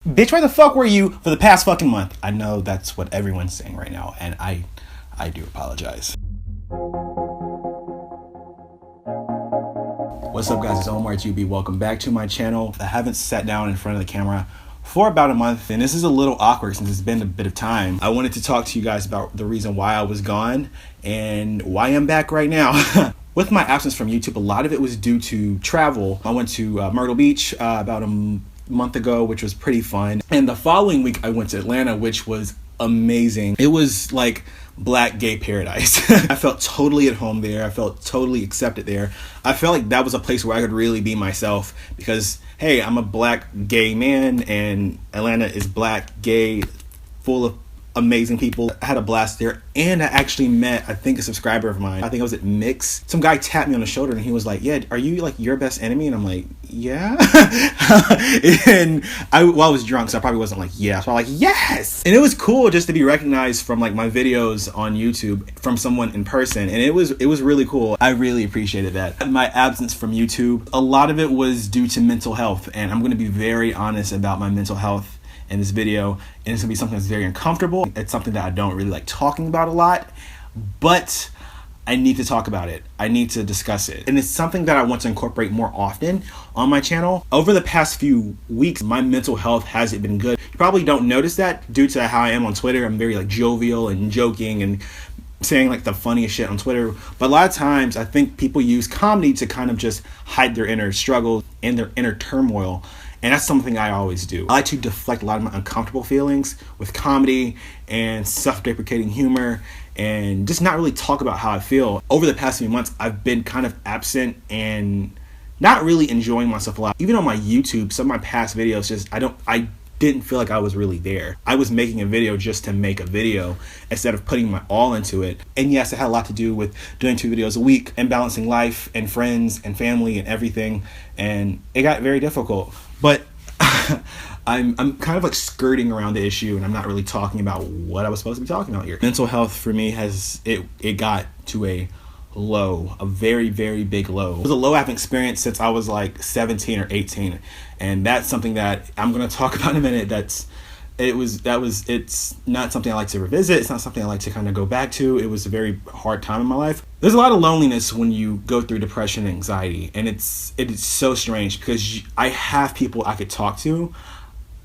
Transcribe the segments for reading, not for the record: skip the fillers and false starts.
Bitch, where the fuck were you for the past fucking month? I know that's what everyone's saying right now, and I do apologize. What's up, guys? It's Omar GB. Welcome back to my channel. I haven't sat down in front of the camera for about a month, and this is a little awkward since it's been a bit of time. I wanted to talk to you guys about the reason why I was gone and why I'm back right now. With my absence from YouTube, a lot of it was due to travel. I went to Myrtle Beach about a month ago, which was pretty fun. And the following week, I went to Atlanta, which was amazing. It was like black gay paradise. I felt totally at home there. I felt totally accepted there. I felt like that was a place where I could really be myself because, hey, I'm a black gay man and Atlanta is black, gay, full of amazing people. I had a blast there, and I actually met, I think, a subscriber of mine. I think I was at Mix. Some guy tapped me on the shoulder and he was like, yeah, are you like your best enemy? And I'm like, yeah. And I was drunk, so I probably wasn't like, yeah. So I'm like, yes. And it was cool just to be recognized from like my videos on YouTube from someone in person. And it was really cool. I really appreciated that. My absence from YouTube, a lot of it was due to mental health. And I'm going to be very honest about my mental health in this video, and it's gonna be something that's very uncomfortable. It's something that I don't really like talking about a lot, but I need to talk about it. I need to discuss it. And it's something that I want to incorporate more often on my channel. Over the past few weeks, my mental health hasn't been good. You probably don't notice that due to how I am on Twitter. I'm very like jovial and joking and saying like the funniest shit on Twitter. But a lot of times I think people use comedy to kind of just hide their inner struggles and their inner turmoil. And that's something I always do. I like to deflect a lot of my uncomfortable feelings with comedy and self-deprecating humor and just not really talk about how I feel. Over the past few months, I've been kind of absent and not really enjoying myself a lot. Even on my YouTube, some of my past videos, I didn't feel like I was really there. I was making a video just to make a video instead of putting my all into it. And yes, it had a lot to do with doing 2 videos a week and balancing life and friends and family and everything. And it got very difficult. But I'm kind of like skirting around the issue, and I'm not really talking about what I was supposed to be talking about here. Mental health for me it got to a low, a very, very big low. It was a low I've experienced since I was like 17 or 18, and that's something that I'm going to talk about in a minute. It's not something I like to revisit. It's not something I like to kind of go back to. It was a very hard time in my life. There's a lot of loneliness when you go through depression and anxiety, and it is so strange because I have people I could talk to.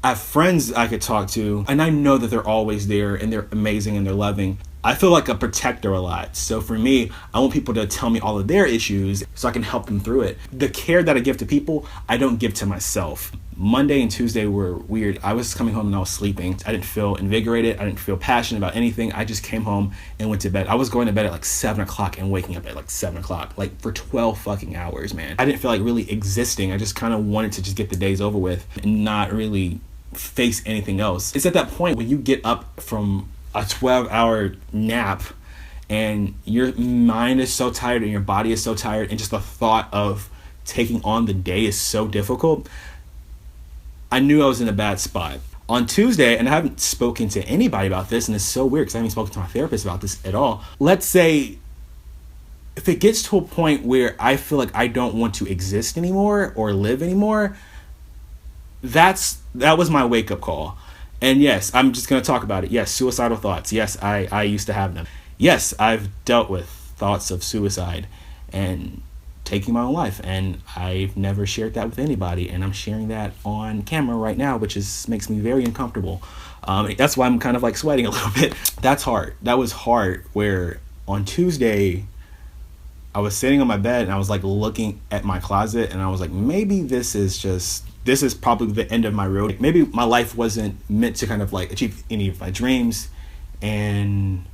I have friends I could talk to, and I know that they're always there and they're amazing and they're loving. I feel like a protector a lot. So for me, I want people to tell me all of their issues so I can help them through it. The care that I give to people, I don't give to myself. Monday and Tuesday were weird. I was coming home and I was sleeping. I didn't feel invigorated. I didn't feel passionate about anything. I just came home and went to bed. I was going to bed at like 7 o'clock and waking up at like 7 o'clock, like for 12 fucking hours, man. I didn't feel like really existing. I just kind of wanted to just get the days over with and not really face anything else. It's at that point when you get up from a 12-hour nap and your mind is so tired and your body is so tired and just the thought of taking on the day is so difficult. I knew I was in a bad spot. On Tuesday, and I haven't spoken to anybody about this, and it's so weird because I haven't spoken to my therapist about this at all. Let's say if it gets to a point where I feel like I don't want to exist anymore or live anymore, that was my wake-up call. And yes, I'm just going to talk about it. Yes, suicidal thoughts. Yes, I used to have them. Yes, I've dealt with thoughts of suicide and taking my own life. And I've never shared that with anybody. And I'm sharing that on camera right now, which makes me very uncomfortable. That's why I'm kind of like sweating a little bit. That's hard. That was hard where on Tuesday, I was sitting on my bed and I was like looking at my closet and I was like, maybe this is probably the end of my road. Maybe my life wasn't meant to kind of like achieve any of my dreams and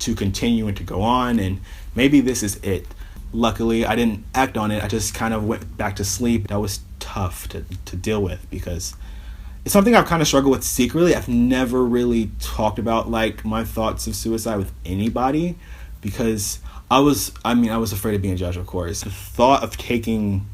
to continue and to go on, and maybe this is it. Luckily, I didn't act on it. I just kind of went back to sleep. That was tough to deal with because it's something I've kind of struggled with secretly. I've never really talked about like my thoughts of suicide with anybody because I was afraid of being judged, of course. The thought of taking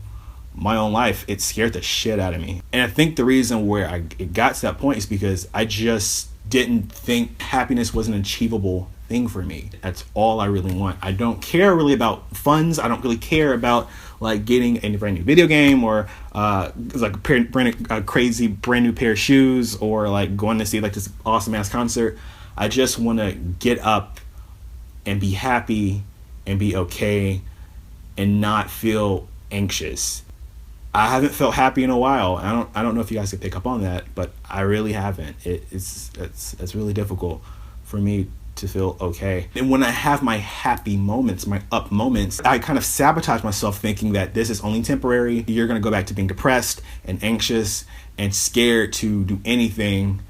my own life, it scared the shit out of me. And I think the reason where it got to that point is because I just didn't think happiness was an achievable thing for me. That's all I really want. I don't care really about funds. I don't really care about like getting a brand new video game or like a crazy brand new pair of shoes, or like going to see like this awesome ass concert. I just want to get up and be happy and be okay and not feel anxious. I haven't felt happy in a while. I don't know if you guys can pick up on that, but I really haven't. It's really difficult for me to feel okay. And when I have my happy moments, my up moments, I kind of sabotage myself thinking that this is only temporary. You're going to go back to being depressed and anxious and scared to do anything,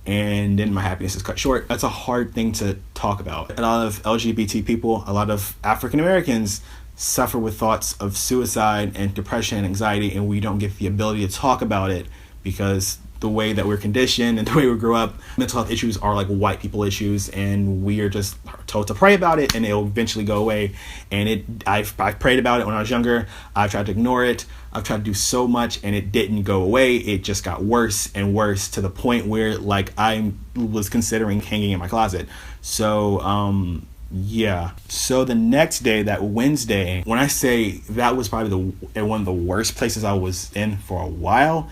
and then my happiness is cut short. That's a hard thing to talk about. A lot of LGBT people, a lot of African Americans suffer with thoughts of suicide and depression and anxiety, and we don't get the ability to talk about it because the way that we're conditioned and the way we grew up, mental health issues are like white people issues, and we are just told to pray about it and it'll eventually go away. And I've prayed about it when I was younger. I've tried to ignore it. I've tried to do so much and it didn't go away. It just got worse and worse to the point where like I was considering hanging in my closet. So yeah. So the next day, that Wednesday, when I say that was probably one of the worst places I was in for a while,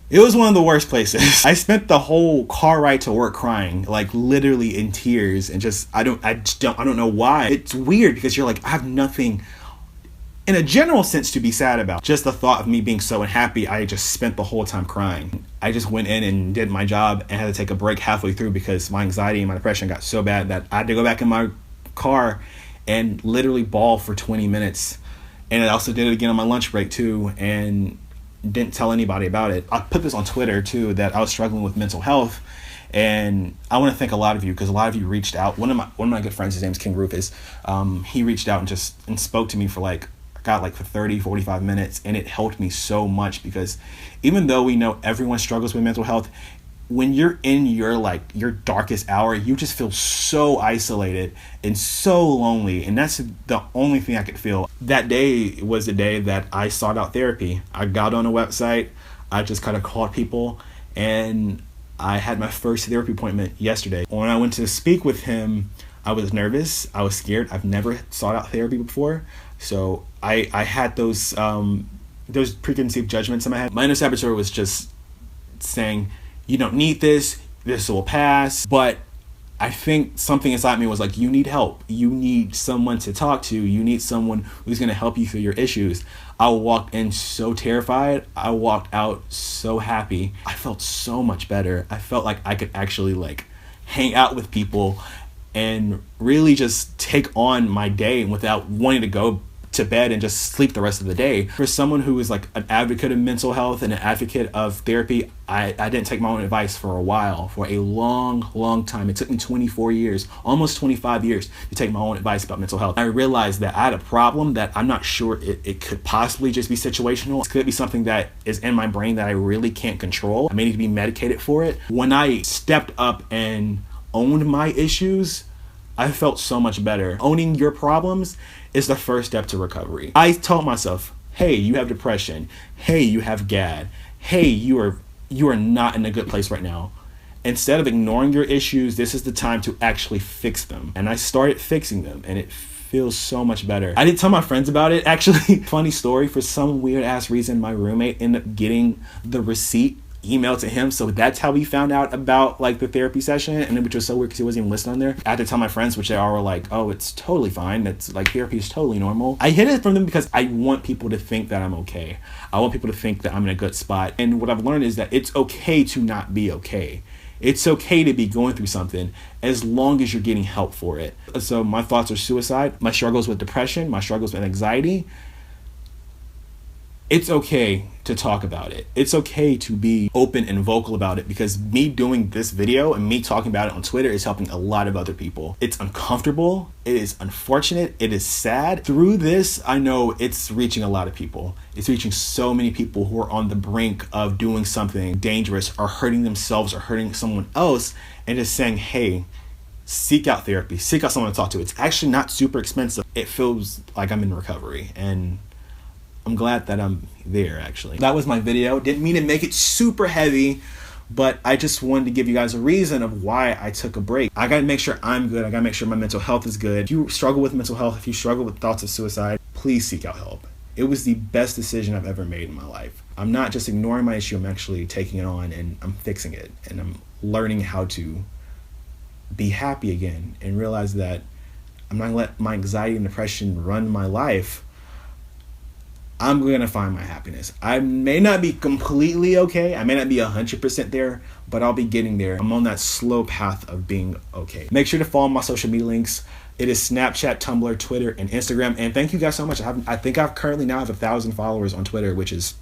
it was one of the worst places. I spent the whole car ride to work crying, like literally in tears, and just I don't know why. It's weird because you're like, I have nothing in a general sense to be sad about. Just the thought of me being so unhappy, I just spent the whole time crying. I just went in and did my job and had to take a break halfway through because my anxiety and my depression got so bad that I had to go back in my car and literally bawl for 20 minutes. And I also did it again on my lunch break too, and didn't tell anybody about it. I put this on Twitter too, that I was struggling with mental health, and I want to thank a lot of you because a lot of you reached out. One of my good friends, his name's King Rufus, he reached out and spoke to me for for 30, 45 minutes, and it helped me so much because even though we know everyone struggles with mental health, when you're in your darkest hour, you just feel so isolated and so lonely. And that's the only thing I could feel. That day was the day that I sought out therapy. I got on a website. I just kind of called people, and I had my first therapy appointment yesterday. When I went to speak with him, I was nervous. I was scared. I've never sought out therapy before. So I had those preconceived judgments in my head. My inner saboteur was just saying, you don't need this will pass. But I think something inside me was like, you need help. You need someone to talk to. You need someone who's going to help you through your issues. I walked in so terrified. I walked out so happy. I felt so much better. I felt like I could actually hang out with people and really just take on my day without wanting to go to bed and just sleep the rest of the day. For someone who is an advocate of mental health and an advocate of therapy, I didn't take my own advice for a while, for a long time. It took me 24 years, almost 25 years to take my own advice about mental health. I realized that I had a problem that I'm not sure it could possibly just be situational. It could be something that is in my brain that I really can't control. I may need to be medicated for it. When I stepped up and owned my issues, I felt so much better. Owning your problems is the first step to recovery. I told myself, hey, you have depression. Hey, you have GAD. Hey, you are not in a good place right now. Instead of ignoring your issues, this is the time to actually fix them. And I started fixing them, and it feels so much better. I didn't tell my friends about it. Actually, funny story, for some weird ass reason, my roommate ended up getting the receipt email to him, so that's how we found out about the therapy session, and which was so weird because he wasn't even listed on there. I had to tell my friends, which they all were like, oh, it's totally fine, that's therapy is totally normal. I hid it from them because I want people to think that I'm okay. I want people to think that I'm in a good spot. And what I've learned is that it's okay to not be okay. It's okay to be going through something as long as you're getting help for it. So my thoughts are suicide, my struggles with depression, my struggles with anxiety. It's okay to talk about it. It's okay to be open and vocal about it, because me doing this video and me talking about it on Twitter is helping a lot of other people. It's uncomfortable. It is unfortunate. It is sad. Through this, I know it's reaching a lot of people. It's reaching so many people who are on the brink of doing something dangerous or hurting themselves or hurting someone else, and just saying, hey, seek out therapy. Seek out someone to talk to. It's actually not super expensive. It feels like I'm in recovery, and I'm glad that I'm there, actually. That was my video. Didn't mean to make it super heavy, but I just wanted to give you guys a reason of why I took a break. I gotta make sure I'm good. I gotta make sure my mental health is good. If you struggle with mental health, if you struggle with thoughts of suicide, please seek out help. It was the best decision I've ever made in my life. I'm not just ignoring my issue, I'm actually taking it on and I'm fixing it. And I'm learning how to be happy again and realize that I'm not gonna let my anxiety and depression run my life. I'm gonna find my happiness. I may not be completely okay. I may not be 100% there, but I'll be getting there. I'm on that slow path of being okay. Make sure to follow my social media links. It is Snapchat, Tumblr, Twitter, and Instagram. And thank you guys so much. I think I've currently now have 1,000 followers on Twitter, which is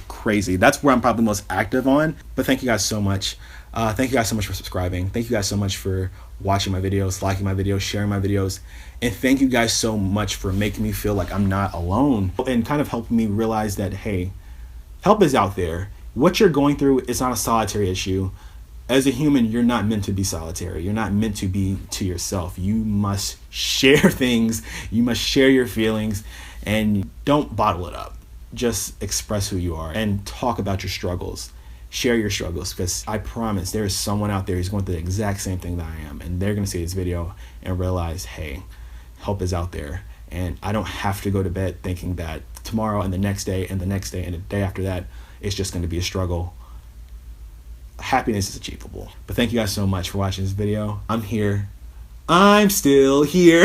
crazy. That's where I'm probably most active on. But thank you guys so much. Thank you guys so much for subscribing. Thank you guys so much for watching my videos, liking my videos, sharing my videos. And thank you guys so much for making me feel like I'm not alone and kind of helping me realize that, hey, help is out there. What you're going through is not a solitary issue. As a human, you're not meant to be solitary. You're not meant to be to yourself. You must share things. You must share your feelings, and don't bottle it up. Just express who you are and talk about your struggles. Share your struggles, because I promise there is someone out there who's going through the exact same thing that I am, and they're going to see this video and realize, hey, help is out there, and I don't have to go to bed thinking that tomorrow and the next day and the next day and the day after that it's just going to be a struggle. Happiness is achievable. But thank you guys so much for watching this video. I'm here. I'm still here.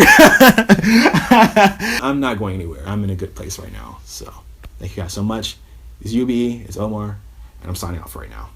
I'm not going anywhere. I'm in a good place right now. So thank you guys so much. It's UBE, it's Omar, and I'm signing off right now.